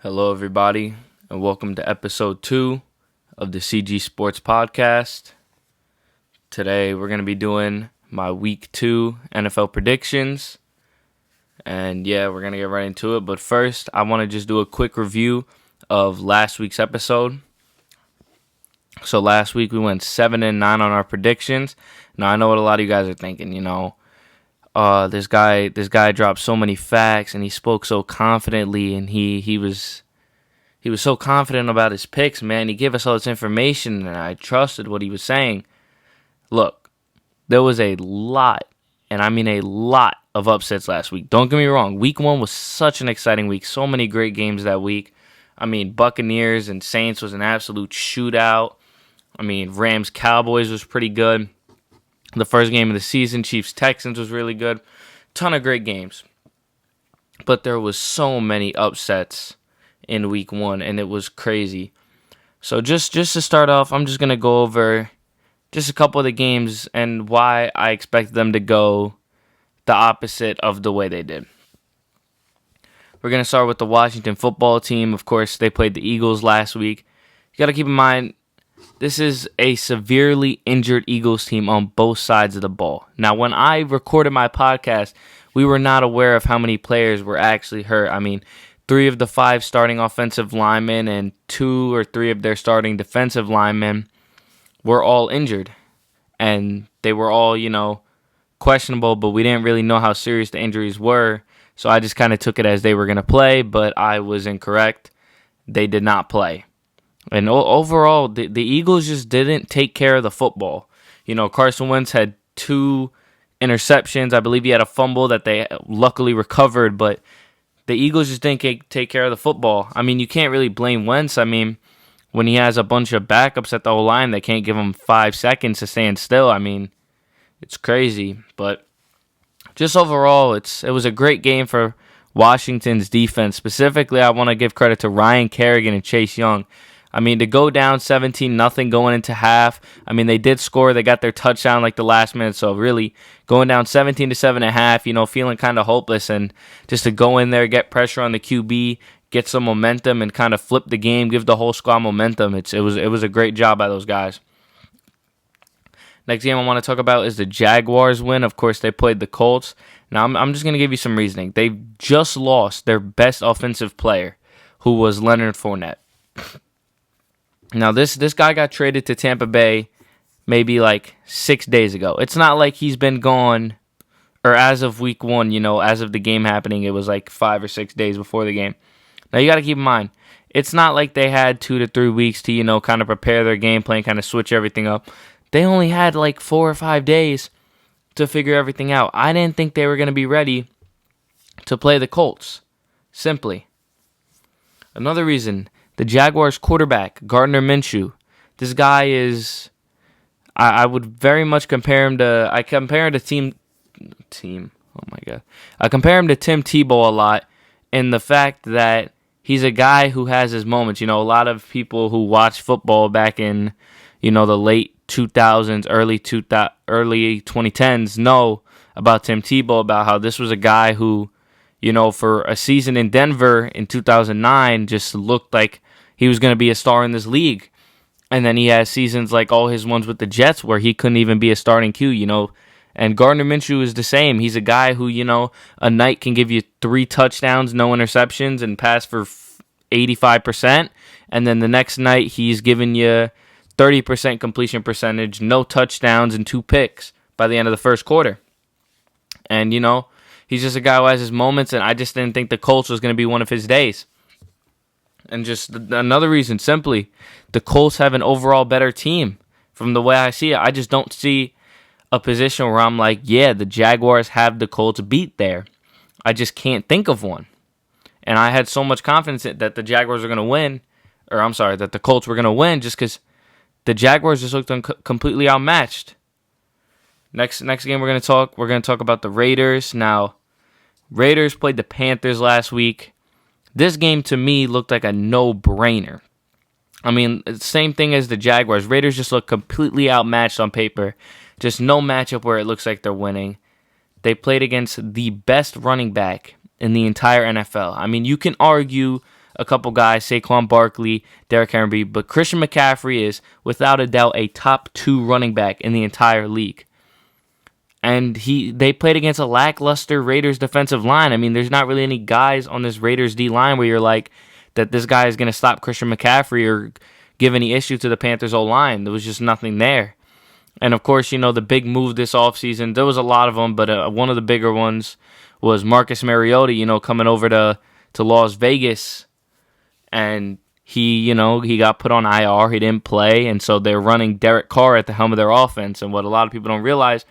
Hello, everybody, and welcome to episode 2 of the CG Sports Podcast. Today, we're going to be doing my Week 2 NFL predictions. And yeah, we're going to get right into it. But first, I want to just do a quick review of last week's episode. So last week, we went 7-9 on our predictions. Now, I know what a lot of you guys are thinking, this guy dropped so many facts and he spoke so confidently and he was so confident about his picks, man. He gave us all this information and I trusted what he was saying. Look, there was a lot, and I mean a lot of upsets last week. Don't get me wrong. Week 1 was such an exciting week. So many great games that week. I mean, Buccaneers and Saints was an absolute shootout. I mean, Rams Cowboys was pretty good. The first game of the season, Chiefs Texans was really good. Ton of great games. But there was so many upsets in week 1, and it was crazy. So just to start off, I'm just going to go over just a couple of the games and why I expect them to go the opposite of the way they did. We're going to start with the Washington football team. Of course, they played the Eagles last week. You got to keep in mind, this is a severely injured Eagles team on both sides of the ball. Now, when I recorded my podcast, we were not aware of how many players were actually hurt. I mean, 3 of the 5 starting offensive linemen and 2 or 3 of their starting defensive linemen were all injured. And they were all, questionable, but we didn't really know how serious the injuries were. So I just kind of took it as they were going to play, but I was incorrect. They did not play. And overall, the Eagles just didn't take care of the football. Carson Wentz had 2 interceptions. I believe he had a fumble that they luckily recovered, but the Eagles just didn't take care of the football. I mean, you can't really blame Wentz. I mean, when he has a bunch of backups at the O-line that can't give him 5 seconds to stand still, I mean, it's crazy. But just overall, it was a great game for Washington's defense. Specifically, I want to give credit to Ryan Kerrigan and Chase Young. I mean, to go down 17-0 going into half, I mean, they did score. They got their touchdown like the last minute. So really, going down 17-7 at half, feeling kind of hopeless. And just to go in there, get pressure on the QB, get some momentum, and kind of flip the game, give the whole squad momentum. It was a great job by those guys. Next game I want to talk about is the Jaguars win. Of course, they played the Colts. Now, I'm just going to give you some reasoning. They just lost their best offensive player, who was Leonard Fournette. Now, this guy got traded to Tampa Bay maybe like 6 days ago. It's not like he's been gone, or as of week 1, as of the game happening, it was like 5 or 6 days before the game. Now, you got to keep in mind, it's not like they had 2 to 3 weeks to, kind of prepare their game plan, kind of switch everything up. They only had like 4 or 5 days to figure everything out. I didn't think they were going to be ready to play the Colts, simply. Another reason, the Jaguars quarterback, Gardner Minshew. This guy is, I would very much compare him to, I compare him to I compare him to Tim Tebow a lot in the fact that he's a guy who has his moments. A lot of people who watch football back in, the late 2000s, early 2010s know about Tim Tebow, about how this was a guy who, for a season in Denver in 2009 just looked like he was going to be a star in this league. And then he has seasons like all his ones with the Jets where he couldn't even be a starting Q, And Gardner Minshew is the same. He's a guy who, a night can give you 3 touchdowns, no interceptions, and pass for 85%. And then the next night he's giving you 30% completion percentage, no touchdowns, and 2 picks by the end of the first quarter. And, he's just a guy who has his moments, and I just didn't think the Colts was going to be one of his days. And just another reason, simply, the Colts have an overall better team. From the way I see it, I just don't see a position where I'm like, yeah, the Jaguars have the Colts beat there. I just can't think of one. And I had so much confidence that the Jaguars were going to win, that the Colts were going to win just because the Jaguars just looked completely outmatched. Next game we're going to talk about the Raiders. Now, Raiders played the Panthers last week. This game, to me, looked like a no-brainer. I mean, same thing as the Jaguars. Raiders just look completely outmatched on paper. Just no matchup where it looks like they're winning. They played against the best running back in the entire NFL. I mean, you can argue a couple guys, Saquon Barkley, Derrick Henry, but Christian McCaffrey is, without a doubt, a top 2 running back in the entire league. And they played against a lackluster Raiders defensive line. I mean, there's not really any guys on this Raiders D line where you're like, that this guy is going to stop Christian McCaffrey or give any issue to the Panthers O-line. There was just nothing there. And, of course, the big move this offseason, there was a lot of them, but one of the bigger ones was Marcus Mariota, coming over to Las Vegas. And he got put on IR. He didn't play, and so they're running Derek Carr at the helm of their offense. And what a lot of people don't realize,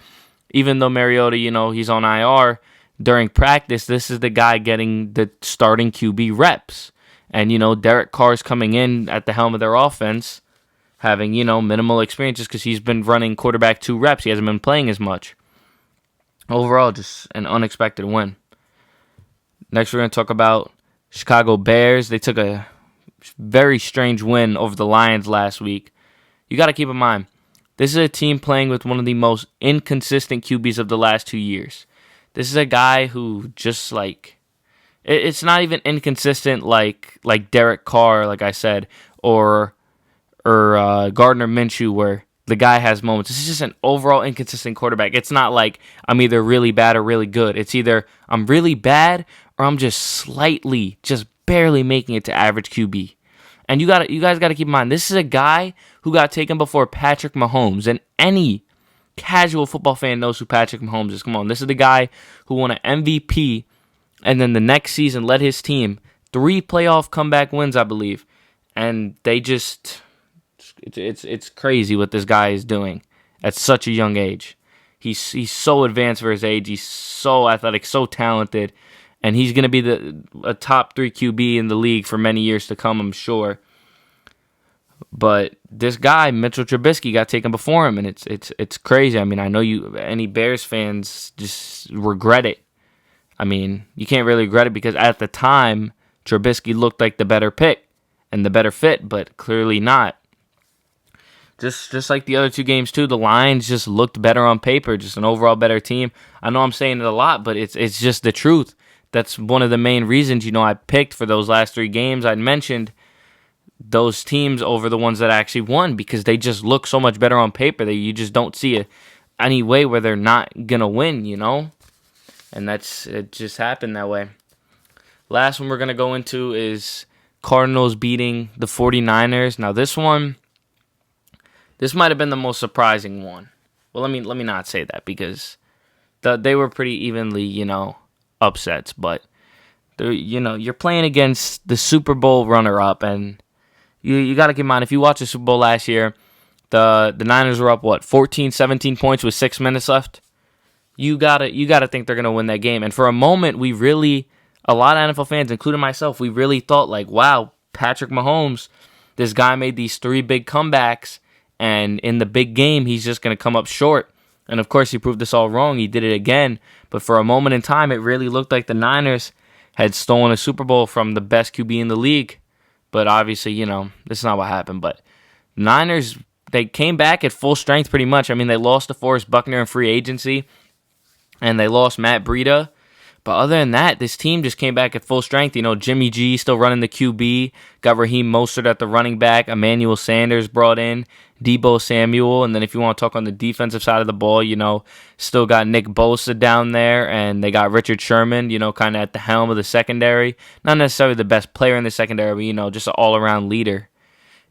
even though Mariota, he's on IR, during practice, this is the guy getting the starting QB reps. And, Derek Carr's coming in at the helm of their offense, having, minimal experience just because he's been running quarterback 2 reps. He hasn't been playing as much. Overall, just an unexpected win. Next, we're going to talk about Chicago Bears. They took a very strange win over the Lions last week. You got to keep in mind, this is a team playing with one of the most inconsistent QBs of the last 2 years. This is a guy who just it's not even inconsistent like Derek Carr, like I said, or Gardner Minshew, where the guy has moments. This is just an overall inconsistent quarterback. It's not like I'm either really bad or really good. It's either I'm really bad or I'm just barely making it to average QB. And you guys got to keep in mind, this is a guy who got taken before Patrick Mahomes, and any casual football fan knows who Patrick Mahomes is. Come on, this is the guy who won an MVP, and then the next season led his team 3 playoff comeback wins, I believe. And they just, it's crazy what this guy is doing at such a young age. He's so advanced for his age. He's so athletic, so talented. And he's going to be a top 3 QB in the league for many years to come, I'm sure. But this guy, Mitchell Trubisky, got taken before him, and it's crazy. I mean, I know any Bears fans just regret it. I mean, you can't really regret it because at the time, Trubisky looked like the better pick and the better fit, but clearly not. Just like the other 2 games too, the Lions just looked better on paper, just an overall better team. I know I'm saying it a lot, but it's just the truth. That's one of the main reasons, I picked for those last 3 games. I mentioned those teams over the ones that actually won because they just look so much better on paper that you just don't see any way where they're not going to win, And it just happened that way. Last one we're going to go into is Cardinals beating the 49ers. Now this might have been the most surprising one. Well, let me not say that because they were pretty evenly, upsets, but you're playing against the Super Bowl runner-up, and you got to keep in mind, if you watch the Super Bowl last year, the Niners were up 14, 17 points with 6 minutes left. You gotta think they're gonna win that game. And for a moment, a lot of NFL fans, including myself, we really thought wow, Patrick Mahomes, this guy made these 3 big comebacks, and in the big game, he's just gonna come up short. And of course, he proved us all wrong. He did it again. But for a moment in time, it really looked like the Niners had stolen a Super Bowl from the best QB in the league. But obviously, this is not what happened. But Niners, they came back at full strength pretty much. I mean, they lost to Forrest Buckner in free agency, and they lost Matt Breida. But other than that, this team just came back at full strength. Jimmy G still running the QB, got Raheem Mostert at the running back, Emmanuel Sanders brought in, Deebo Samuel, and then if you want to talk on the defensive side of the ball, still got Nick Bosa down there, and they got Richard Sherman, kind of at the helm of the secondary. Not necessarily the best player in the secondary, but, just an all-around leader.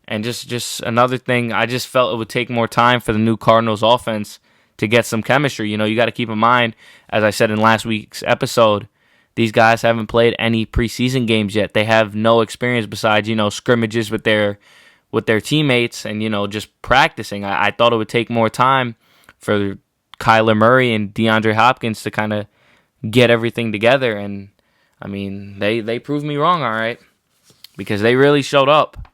And just another thing, I just felt it would take more time for the new Cardinals offense to get some chemistry. You got to keep in mind, as I said in last week's episode, these guys haven't played any preseason games yet. They have no experience besides, scrimmages with their teammates and, just practicing. I thought it would take more time for Kyler Murray and DeAndre Hopkins to kind of get everything together. And, I mean, they proved me wrong, all right, because they really showed up.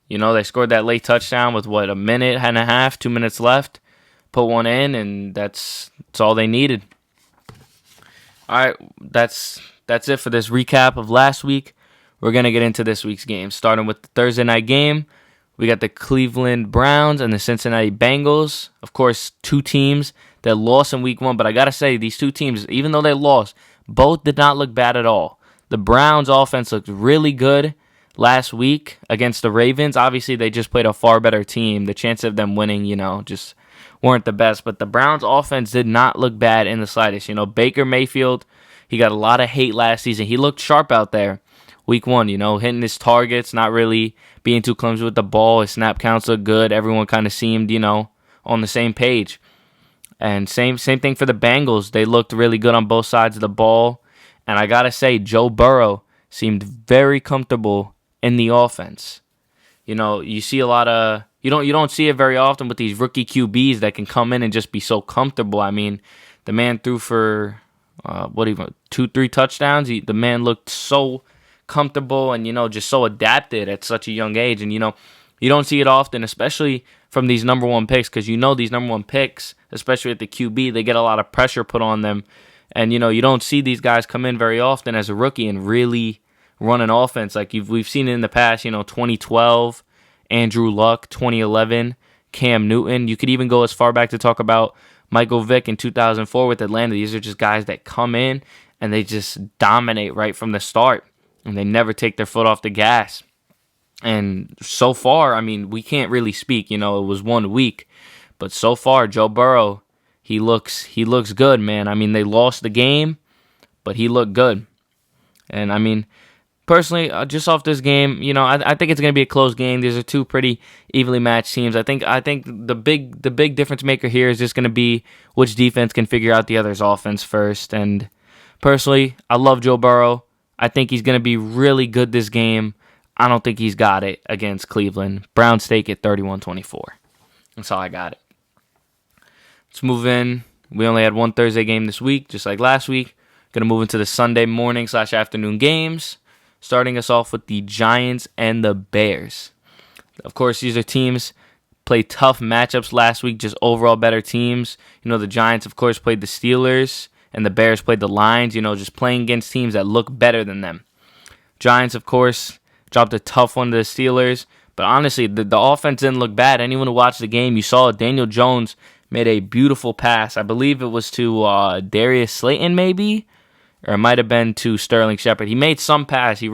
They scored that late touchdown with, a minute and a half, 2 minutes left. Put one in, and that's all they needed. All right, that's it for this recap of last week. We're going to get into this week's game, starting with the Thursday night game. We got the Cleveland Browns and the Cincinnati Bengals. Of course, 2 teams that lost in week 1, but I got to say, these 2 teams, even though they lost, both did not look bad at all. The Browns' offense looked really good. last week against the Ravens. Obviously, they just played a far better team. The chance of them winning, just weren't the best. But the Browns' offense did not look bad in the slightest. Baker Mayfield, he got a lot of hate last season. He looked sharp out there week one, hitting his targets, not really being too clumsy with the ball. His snap counts looked good. Everyone kind of seemed, on the same page. And same thing for the Bengals. They looked really good on both sides of the ball. And I got to say, Joe Burrow seemed very comfortable in the offense. You see a lot of you don't see it very often with these rookie QBs that can come in and just be so comfortable. I mean, the man threw for 2-3 touchdowns. The man looked so comfortable and just so adapted at such a young age. And you don't see it often, especially from these number one picks, because these number one picks, especially at the QB, they get a lot of pressure put on them. And you don't see these guys come in very often as a rookie and really run an offense like we've seen it in the past. 2012, Andrew Luck, 2011, Cam Newton. You could even go as far back to talk about Michael Vick in 2004 with Atlanta. These are just guys that come in and they just dominate right from the start, and they never take their foot off the gas. And so far, I mean, we can't really speak. It was 1 week, but so far, Joe Burrow, he looks good, man. I mean, they lost the game, but he looked good. And I mean, personally, just off this game, I think it's going to be a close game. These are two pretty evenly matched teams. I think the big difference maker here is just going to be which defense can figure out the other's offense first. And personally, I love Joe Burrow. I think he's going to be really good this game. I don't think he's got it against Cleveland. Browns take it 31-24. That's all I got it. Let's move in. We only had one Thursday game this week, just like last week. Going to move into the Sunday morning/afternoon games. Starting us off with the Giants and the Bears. Of course, these are teams played tough matchups last week, just overall better teams. The Giants, of course, played the Steelers, and the Bears played the Lions, just playing against teams that look better than them. Giants, of course, dropped a tough one to the Steelers, but honestly, the offense didn't look bad. Anyone who watched the game, you saw Daniel Jones made a beautiful pass. I believe it was to Darius Slayton, maybe? Or it might have been to Sterling Shepard. He made some pass. He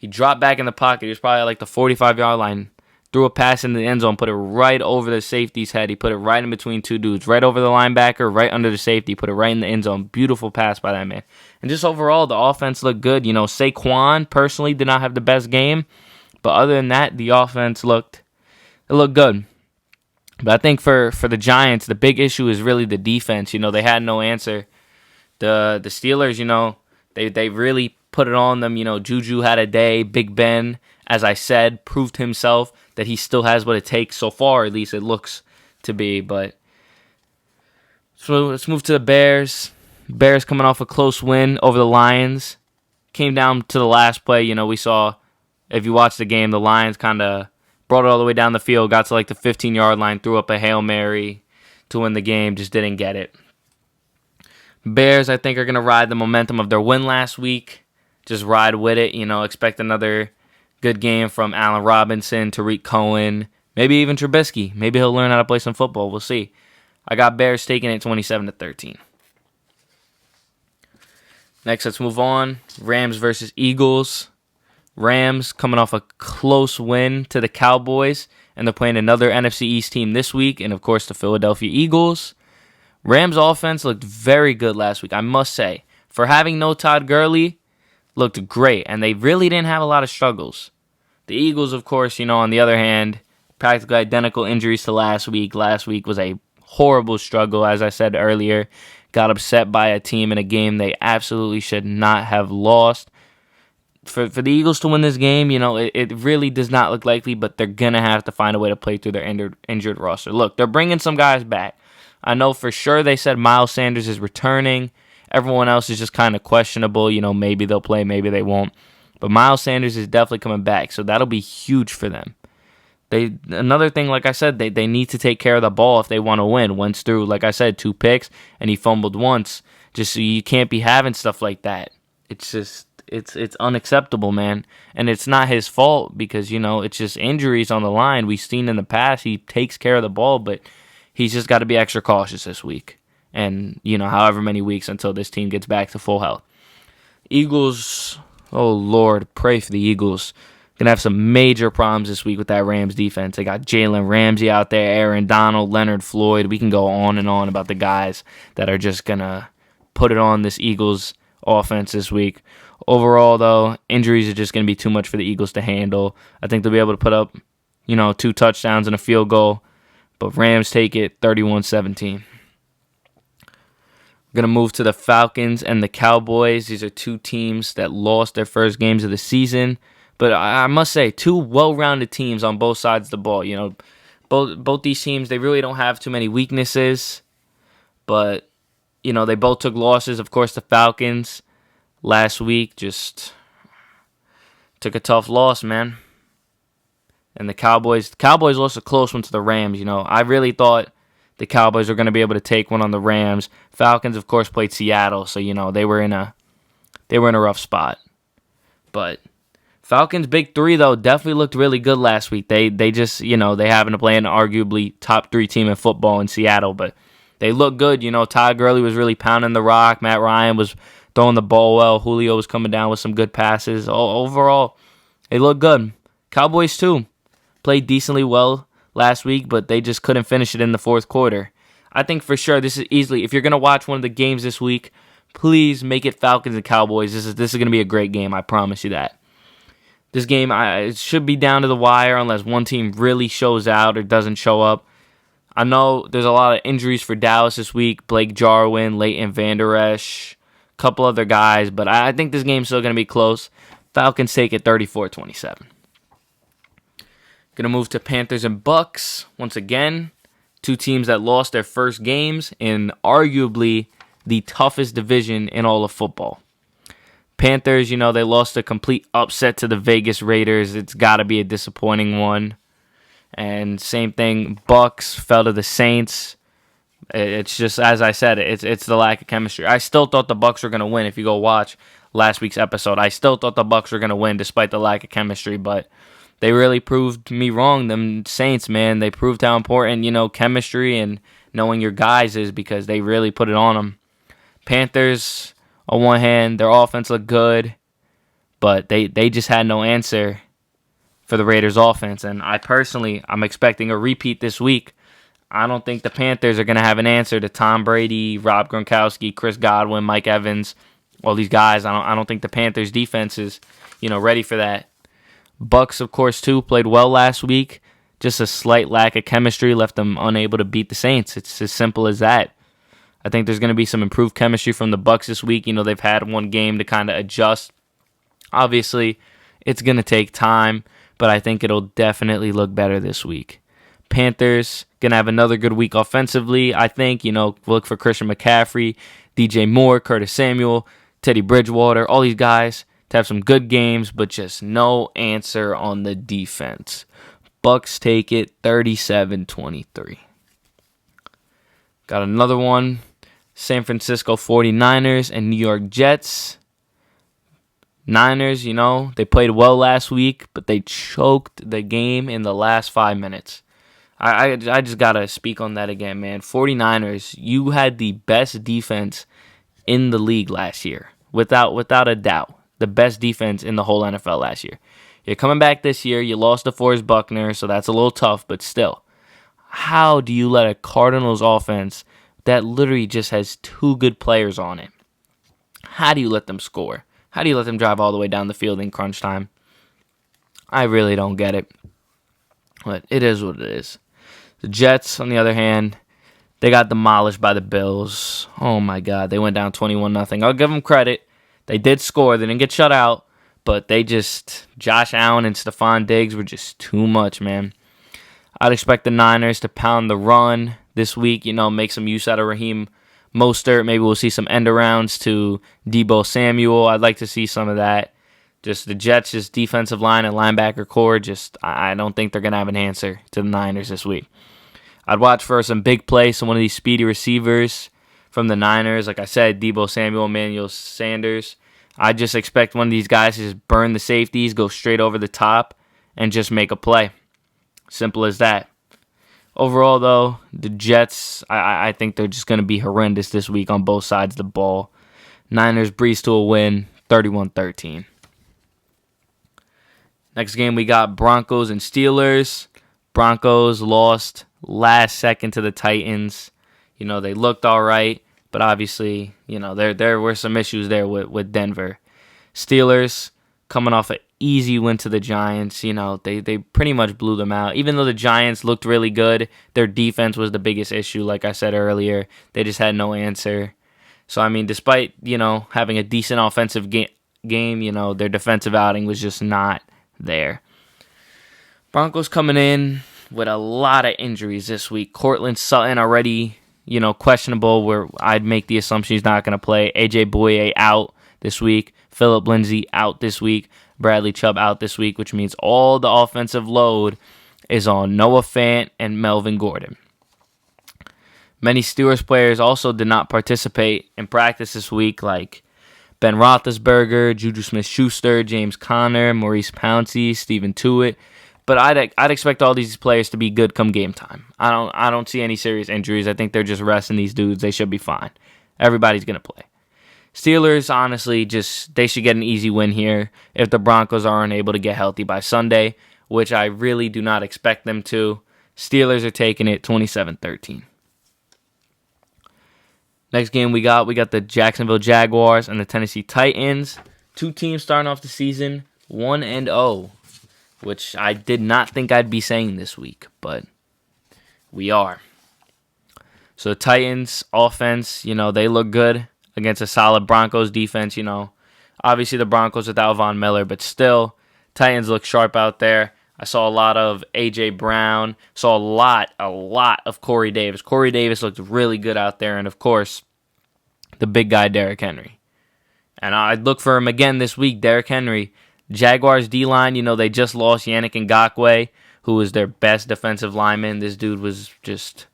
dropped back in the pocket. He was probably like the 45-yard line. Threw a pass in the end zone, put it right over the safety's head. He put it right in between two dudes, right over the linebacker, right under the safety. Put it right in the end zone. Beautiful pass by that man. And just overall, the offense looked good. Saquon personally did not have the best game, but other than that, the offense looked good. But I think for the Giants, the big issue is really the defense. They had no answer. The Steelers, they really put it on them. Juju had a day. Big Ben, as I said, proved himself that he still has what it takes. So far, at least it looks to be. But so let's move to the Bears. Bears coming off a close win over the Lions. Came down to the last play. We saw, if you watched the game, the Lions kind of brought it all the way down the field, got to like the 15-yard line, threw up a Hail Mary to win the game, just didn't get it. Bears, I think, are going to ride the momentum of their win last week. Just ride with it. Expect another good game from Allen Robinson, Tariq Cohen, maybe even Trubisky. Maybe he'll learn how to play some football. We'll see. I got Bears taking it 27-13. Next, let's move on. Rams versus Eagles. Rams coming off a close win to the Cowboys, and they're playing another NFC East team this week, and of course the Philadelphia Eagles. Rams offense looked very good last week, I must say. For having no Todd Gurley, looked great, and they really didn't have a lot of struggles. The Eagles, of course, on the other hand, practically identical injuries to last week. Last week was a horrible struggle, as I said earlier. Got upset by a team in a game they absolutely should not have lost. For the Eagles to win this game, it really does not look likely, but they're going to have to find a way to play through their injured roster. Look, they're bringing some guys back. I know for sure they said Miles Sanders is returning. Everyone else is just kind of questionable. Maybe they'll play, maybe they won't. But Miles Sanders is definitely coming back, so that'll be huge for them. Another thing, like I said, they need to take care of the ball if they want to win. Wentz threw, like I said, 2 picks, and he fumbled once. Just so you can't be having stuff like that. It's just, it's unacceptable, man. And it's not his fault because, it's just injuries on the line. We've seen in the past he takes care of the ball, but he's just got to be extra cautious this week. And, however many weeks until this team gets back to full health. Eagles, Oh, Lord, pray for the Eagles. Going to have some major problems this week with that Rams defense. They got Jalen Ramsey out there, Aaron Donald, Leonard Floyd. We can go on and on about the guys that are just going to put it on this Eagles offense this week. Overall, though, injuries are just going to be too much for the Eagles to handle. I think they'll be able to put up, 2 touchdowns and a field goal. But Rams take it 31-17. We're going to move to the Falcons and the Cowboys. These are two teams that lost their first games of the season. But I must say, two well-rounded teams on both sides of the ball. Both these teams, they really don't have too many weaknesses. But, they both took losses. Of course, the Falcons last week just took a tough loss, man. And the Cowboys lost a close one to the Rams. I really thought the Cowboys were going to be able to take one on the Rams. Falcons, of course, played Seattle, so they were in a rough spot. But Falcons' big three though definitely looked really good last week. They just they happen to play an arguably top 3 team in football in Seattle, but they look good. Todd Gurley was really pounding the rock. Matt Ryan was throwing the ball well. Julio was coming down with some good passes. Overall, they look good. Cowboys too played decently well last week, but they just couldn't finish it in the fourth quarter. I think for sure this is easily, if you're going to watch one of the games this week, please make it Falcons and Cowboys. This is going to be a great game, I promise you that. This game, it should be down to the wire unless one team really shows out or doesn't show up. I know there's a lot of injuries for Dallas this week. Blake Jarwin, Leighton Vander Esch, a couple other guys, but I think this game's still going to be close. Falcons take it 34-27. Going to move to Panthers and Bucks. Once again, two teams that lost their first games in arguably the toughest division in all of football. Panthers, they lost a complete upset to the Vegas Raiders. It's got to be a disappointing one. And same thing, Bucks fell to the Saints. It's just, as I said, it's the lack of chemistry. I still thought the Bucks were going to win. If you go watch last week's episode, I still thought the Bucks were going to win despite the lack of chemistry, but they really proved me wrong. Them Saints, man, they proved how important, chemistry and knowing your guys is, because they really put it on them. Panthers, on one hand, their offense looked good, but they just had no answer for the Raiders' offense. And I'm expecting a repeat this week. I don't think the Panthers are going to have an answer to Tom Brady, Rob Gronkowski, Chris Godwin, Mike Evans, all these guys. I don't think the Panthers' defense is, ready for that. Bucks, of course, too, played well last week. Just a slight lack of chemistry left them unable to beat the Saints. It's as simple as that. I think there's going to be some improved chemistry from the Bucks this week. They've had one game to kind of adjust. Obviously, it's going to take time, but I think it'll definitely look better this week. Panthers going to have another good week offensively. I think, look for Christian McCaffrey, DJ Moore, Curtis Samuel, Teddy Bridgewater, all these guys to have some good games, but just no answer on the defense. Bucks take it 37-23. Got another one. San Francisco 49ers and New York Jets. Niners, they played well last week, but they choked the game in the last 5 minutes. I just got to speak on that again, man. 49ers, you had the best defense in the league last year, without a doubt. The best defense in the whole NFL last year. You're coming back this year. You lost to Forrest Buckner, so that's a little tough, but still. How do you let a Cardinals offense that literally just has 2 good players on it, how do you let them score? How do you let them drive all the way down the field in crunch time? I really don't get it. But it is what it is. The Jets, on the other hand, they got demolished by the Bills. Oh my God, they went down 21-0. I'll give them credit. They did score. They didn't get shut out, but Josh Allen and Stephon Diggs were just too much, man. I'd expect the Niners to pound the run this week, make some use out of Raheem Mostert. Maybe we'll see some end arounds to Deebo Samuel. I'd like to see some of that. Just the Jets' defensive line and linebacker core, I don't think they're going to have an answer to the Niners this week. I'd watch for some big plays, some one of these speedy receivers from the Niners. Like I said, Deebo Samuel, Emmanuel Sanders. I just expect one of these guys to just burn the safeties, go straight over the top, and just make a play. Simple as that. Overall, though, the Jets, I think they're just going to be horrendous this week on both sides of the ball. Niners breeze to a win, 31-13. Next game we got Broncos and Steelers. Broncos lost last second to the Titans. They looked all right, but obviously, there were some issues there with Denver. Steelers coming off an easy win to the Giants. They pretty much blew them out. Even though the Giants looked really good, their defense was the biggest issue, like I said earlier. They just had no answer. So, despite, having a decent offensive game, their defensive outing was just not there. Broncos coming in with a lot of injuries this week. Cortland Sutton already, questionable, where I'd make the assumption he's not going to play. A.J. Bouye out this week. Phillip Lindsay out this week. Bradley Chubb out this week, which means all the offensive load is on Noah Fant and Melvin Gordon. Many Steelers players also did not participate in practice this week, like Ben Roethlisberger, Juju Smith-Schuster, James Conner, Maurice Pouncey, Stephen Tuitt. But I'd expect all these players to be good come game time. I don't see any serious injuries. I think they're just resting these dudes. They should be fine. Everybody's going to play. Steelers, honestly, they should get an easy win here if the Broncos aren't able to get healthy by Sunday, which I really do not expect them to. Steelers are taking it 27-13. Next game we got the Jacksonville Jaguars and the Tennessee Titans. Two teams starting off the season 1-0, which I did not think I'd be saying this week, but we are. So the Titans offense, they look good against a solid Broncos defense. Obviously the Broncos without Von Miller, but still, Titans look sharp out there. I saw a lot of A.J. Brown. Saw a lot of Corey Davis. Corey Davis looked really good out there. And, of course, the big guy, Derrick Henry. And I'd look for him again this week, Derrick Henry. Jaguars D-line, they just lost Yannick Ngakoue, who was their best defensive lineman. This dude was just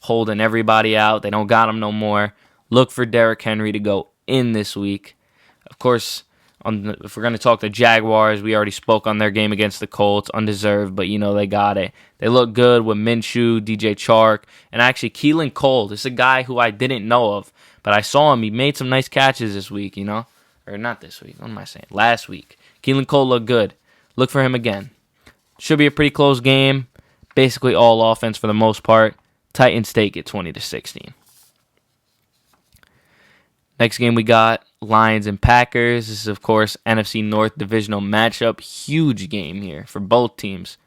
holding everybody out. They don't got him no more. Look for Derrick Henry to go in this week. Of course, if we're going to talk the Jaguars, we already spoke on their game against the Colts. Undeserved, but they got it. They look good with Minshew, DJ Chark, and actually Keelan Cole. This is a guy who I didn't know of, but I saw him. He made some nice catches this week, Or not this week. What am I saying? Last week. Keelan Cole looked good. Look for him again. Should be a pretty close game. Basically all offense for the most part. Titans take it 20-16. Next game we got Lions and Packers. This is, of course, NFC North divisional matchup. Huge game here for both teams.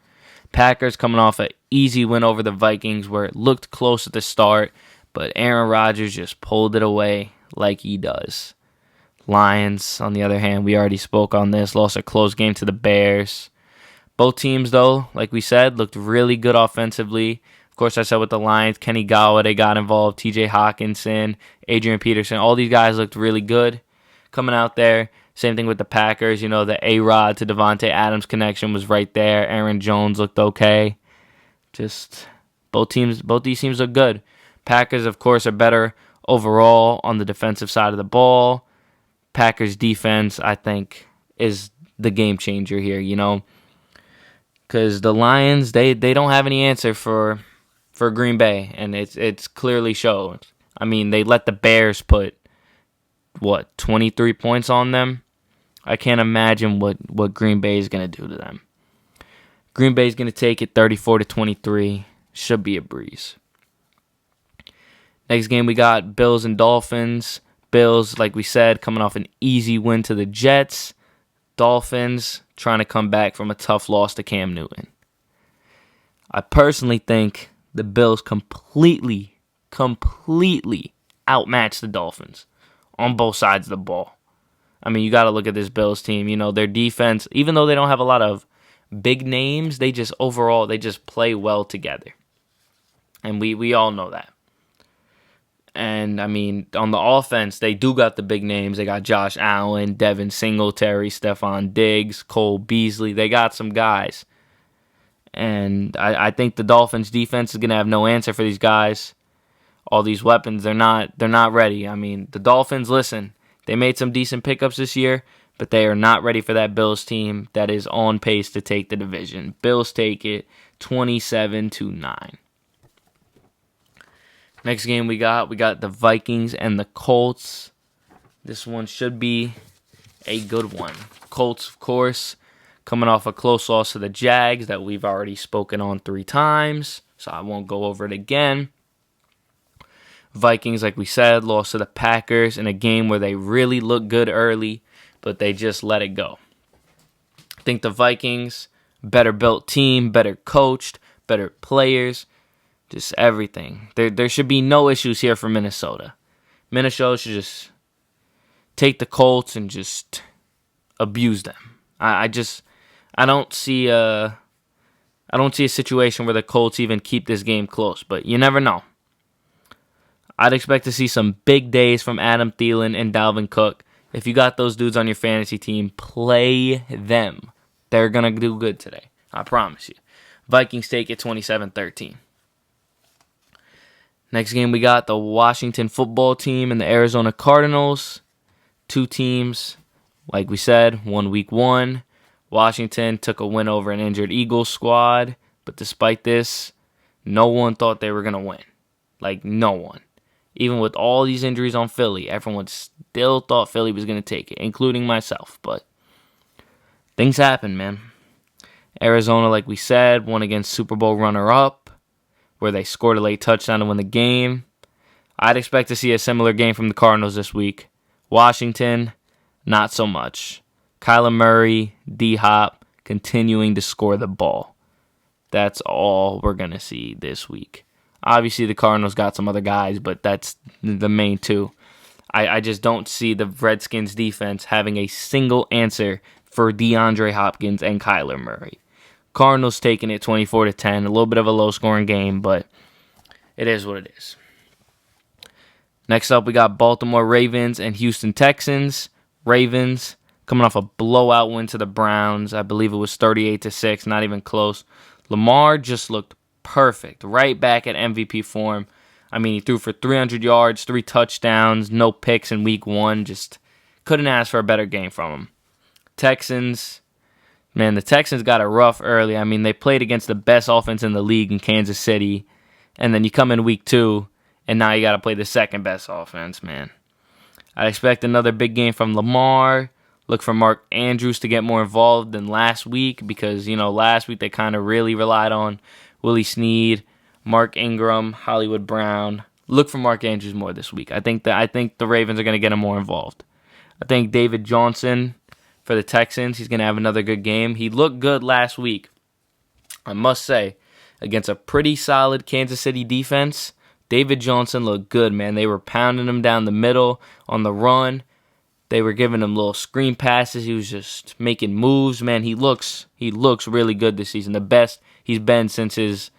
Packers coming off an easy win over the Vikings where it looked close at the start, but Aaron Rodgers just pulled it away like he does. Lions, on the other hand, we already spoke on this, lost a close game to the Bears. Both teams, though, like we said, looked really good offensively. Of course, I said with the Lions, Kenny Galladay got involved, TJ Hawkinson, Adrian Peterson. All these guys looked really good coming out there. Same thing with the Packers. The A-Rod to Devontae Adams connection was right there. Aaron Jones looked okay. Just both these teams look good. Packers, of course, are better overall on the defensive side of the ball. Packers defense, I think, is the game changer here, because the Lions, they don't have any answer for Green Bay, and it's clearly shown. They let the Bears put 23 points on them. I can't imagine what Green Bay is going to do to them. Green Bay is going to take it 34-23. Should be a breeze. Next game we got Bills and Dolphins. Bills, like we said, coming off an easy win to the Jets. Dolphins trying to come back from a tough loss to Cam Newton. I personally think the Bills completely outmatched the Dolphins on both sides of the ball. You got to look at this Bills team. Their defense, even though they don't have a lot of big names, they just play well together. And we all know that. And, on the offense, they do got the big names. They got Josh Allen, Devin Singletary, Stephon Diggs, Cole Beasley. They got some guys. And I think the Dolphins' defense is going to have no answer for these guys. All these weapons, they're not ready. The Dolphins, listen, they made some decent pickups this year, but they are not ready for that Bills team that is on pace to take the division. Bills take it 27-9. Next game we got the Vikings and the Colts. This one should be a good one. Colts, of course, coming off a close loss to the Jags that we've already spoken on 3 times, so I won't go over it again. Vikings, like we said, lost to the Packers in a game where they really looked good early, but they just let it go. I think the Vikings, better built team, better coached, better players, just everything. There should be no issues here for Minnesota. Minnesota should just take the Colts and just abuse them. I don't see a situation where the Colts even keep this game close, but you never know. I'd expect to see some big days from Adam Thielen and Dalvin Cook. If you got those dudes on your fantasy team, play them. They're going to do good today. I promise you. Vikings take it 27-13. Next game, we got the Washington football team and the Arizona Cardinals. 2 teams, like we said, won week 1. Washington took a win over an injured Eagles squad. But despite this, no one thought they were going to win. Like, no one. Even with all these injuries on Philly, everyone still thought Philly was going to take it, including myself. But things happen, man. Arizona, like we said, won against Super Bowl runner-up, where they scored a late touchdown to win the game. I'd expect to see a similar game from the Cardinals this week. Washington, not so much. Kyler Murray, D-Hop, continuing to score the ball. That's all we're going to see this week. Obviously, the Cardinals got some other guys, but that's the main 2. I just don't see the Redskins defense having a single answer for DeAndre Hopkins and Kyler Murray. Cardinals taking it 24-10, a little bit of a low-scoring game, but it is what it is. Next up, we got Baltimore Ravens and Houston Texans. Ravens coming off a blowout win to the Browns. I believe it was 38-6, not even close. Lamar just looked perfect, right back at MVP form. I mean, he threw for 300 yards, 3 touchdowns, no picks in week 1. Just couldn't ask for a better game from him. Texans, man, the Texans got it rough early. I mean, they played against the best offense in the league in Kansas City, and then you come in week 2, and now you got to play the second best offense, man. I expect another big game from Lamar. Look for Mark Andrews to get more involved than last week because, last week they kind of really relied on Willie Snead, Mark Ingram, Hollywood Brown. Look for Mark Andrews more this week. I think the Ravens are going to get him more involved. I think David Johnson for the Texans, he's going to have another good game. He looked good last week, I must say, against a pretty solid Kansas City defense. David Johnson looked good, man. They were pounding him down the middle on the run. They were giving him little screen passes. He was just making moves, man. He looks really good this season. The best he's been since his,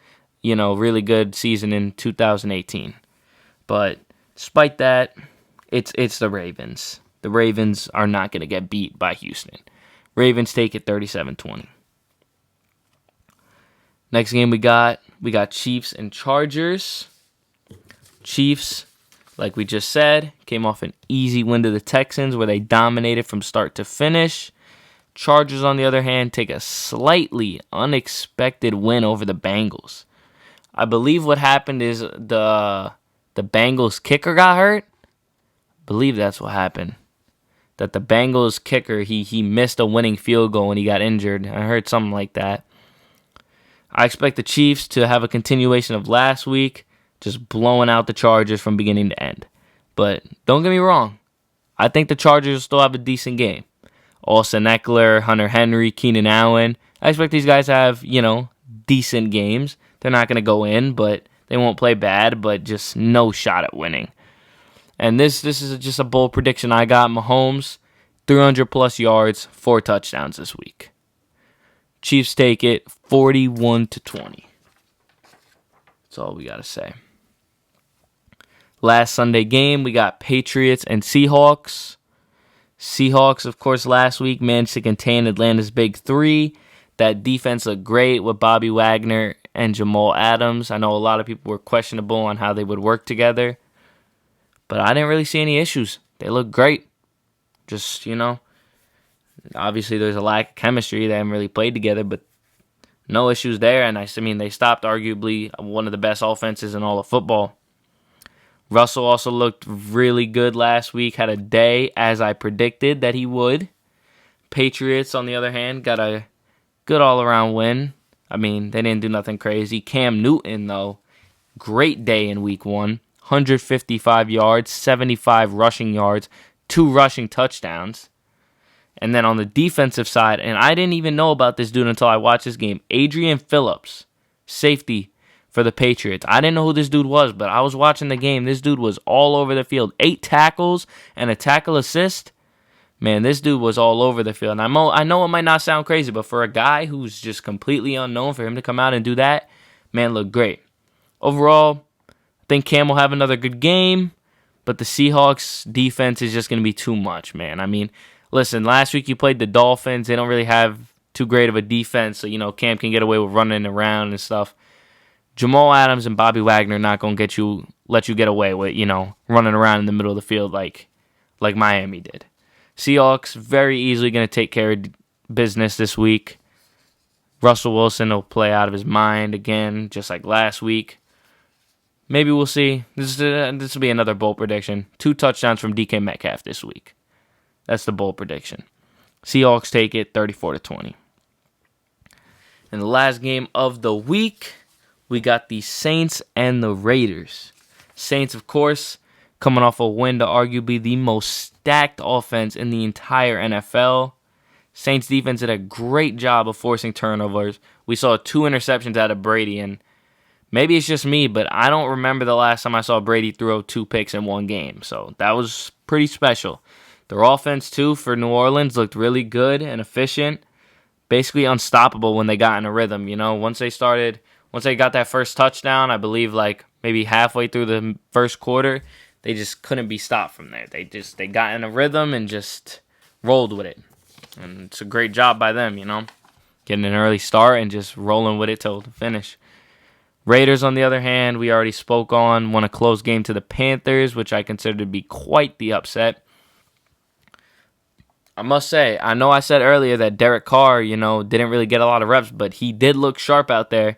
really good season in 2018. But despite that, it's the Ravens. The Ravens are not going to get beat by Houston. Ravens take it 37-20. Next game we got Chiefs and Chargers. Chiefs, like we just said, came off an easy win to the Texans where they dominated from start to finish. Chargers, on the other hand, take a slightly unexpected win over the Bengals. I believe what happened is the Bengals kicker got hurt. I believe that's what happened. That the Bengals kicker, he missed a winning field goal and he got injured. I heard something like that. I expect the Chiefs to have a continuation of last week, just blowing out the Chargers from beginning to end. But don't get me wrong. I think the Chargers will still have a decent game. Austin Eckler, Hunter Henry, Keenan Allen. I expect these guys to have, decent games. They're not going to go in, but they won't play bad, but just no shot at winning. And this is just a bold prediction I got. Mahomes, 300-plus yards, 4 touchdowns this week. Chiefs take it 41-20. That's all we got to say. Last Sunday game, we got Patriots and Seahawks. Seahawks, of course, last week managed to contain Atlanta's big 3. That defense looked great with Bobby Wagner and Jamal Adams. I know a lot of people were questionable on how they would work together, but I didn't really see any issues. They looked great. Just, obviously there's a lack of chemistry. They haven't really played together, but no issues there. And they stopped arguably one of the best offenses in all of football. Russell also looked really good last week, had a day as I predicted that he would. Patriots, on the other hand, got a Good all-around win. I mean, they didn't do nothing crazy. Cam Newton, though, great day in week 1. 155 yards, 75 rushing yards, 2 rushing touchdowns. And then on the defensive side, and I didn't even know about this dude until I watched this game, Adrian Phillips, safety for the Patriots. I didn't know who this dude was, but I was watching the game. This dude was all over the field. 8 tackles and a tackle assist. Man, this dude was all over the field. And I know it might not sound crazy, but for a guy who's just completely unknown, for him to come out and do that, man, looked great. Overall, I think Cam will have another good game, but the Seahawks defense is just going to be too much, man. I mean, listen, last week you played the Dolphins. They don't really have too great of a defense, so, Cam can get away with running around and stuff. Jamal Adams and Bobby Wagner are not going to let you get away with, running around in the middle of the field like Miami did. Seahawks very easily going to take care of business this week. Russell Wilson will play out of his mind again, just like last week. Maybe we'll see. This will be another bold prediction. 2 touchdowns from DK Metcalf this week. That's the bold prediction. Seahawks take it 34-20. In the last game of the week, we got the Saints and the Raiders. Saints, of course, coming off a win to arguably the most stacked offense in the entire NFL. Saints defense did a great job of forcing turnovers. We saw 2 interceptions out of Brady, and maybe it's just me, but I don't remember the last time I saw Brady throw 2 picks in one game, so that was pretty special. Their offense, too, for New Orleans looked really good and efficient, basically unstoppable when they got in a rhythm. Once they got that first touchdown, I believe maybe halfway through the first quarter, they just couldn't be stopped from there. They got in a rhythm and just rolled with it. And it's a great job by them, getting an early start and just rolling with it till the finish. Raiders, on the other hand, we already spoke on, won a close game to the Panthers, which I consider to be quite the upset. I must say, I know I said earlier that Derek Carr, didn't really get a lot of reps, but he did look sharp out there. I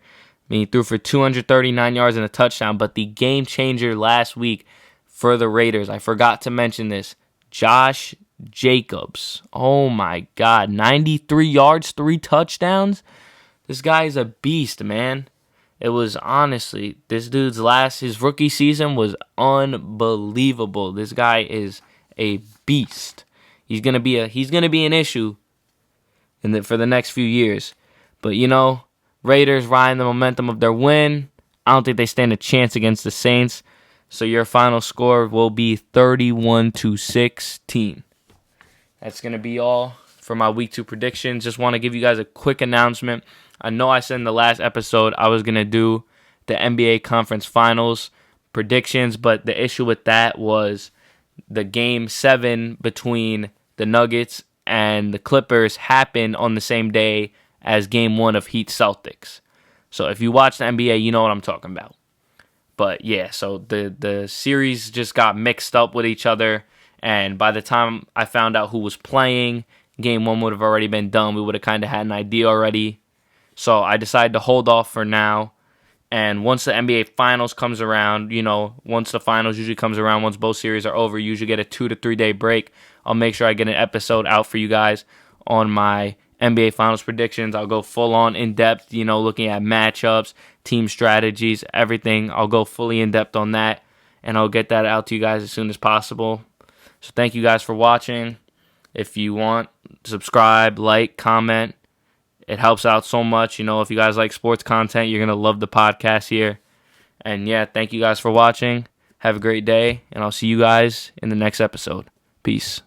mean, he threw for 239 yards and a touchdown, but the game changer last week for the Raiders, I forgot to mention this, Josh Jacobs. Oh my God, 93 yards, 3 touchdowns? This guy is a beast, man. It was honestly, this dude's his rookie season was unbelievable. This guy is a beast. He's gonna be an issue for the next few years. But Raiders riding the momentum of their win. I don't think they stand a chance against the Saints. So your final score will be 31-16. That's gonna be all for my week 2 predictions. Just want to give you guys a quick announcement. I know I said in the last episode I was going to do the NBA Conference Finals predictions, but the issue with that was the Game 7 between the Nuggets and the Clippers happened on the same day as Game 1 of Heat Celtics. So if you watch the NBA, you know what I'm talking about. But yeah, so the series just got mixed up with each other, and by the time I found out who was playing, Game 1 would have already been done. We would have kind of had an idea already. So I decided to hold off for now. And once the NBA Finals comes around, once the Finals usually comes around, once both series are over, you usually get a 2 to 3 day break. I'll make sure I get an episode out for you guys on my NBA Finals predictions. I'll go full on in depth, looking at matchups, team strategies, everything. I'll go fully in depth on that, and I'll get that out to you guys as soon as possible. So thank you guys for watching. If you want, subscribe, like, comment. It helps out so much. If you guys like sports content, you're going to love the podcast here. And yeah, thank you guys for watching. Have a great day, and I'll see you guys in the next episode. Peace.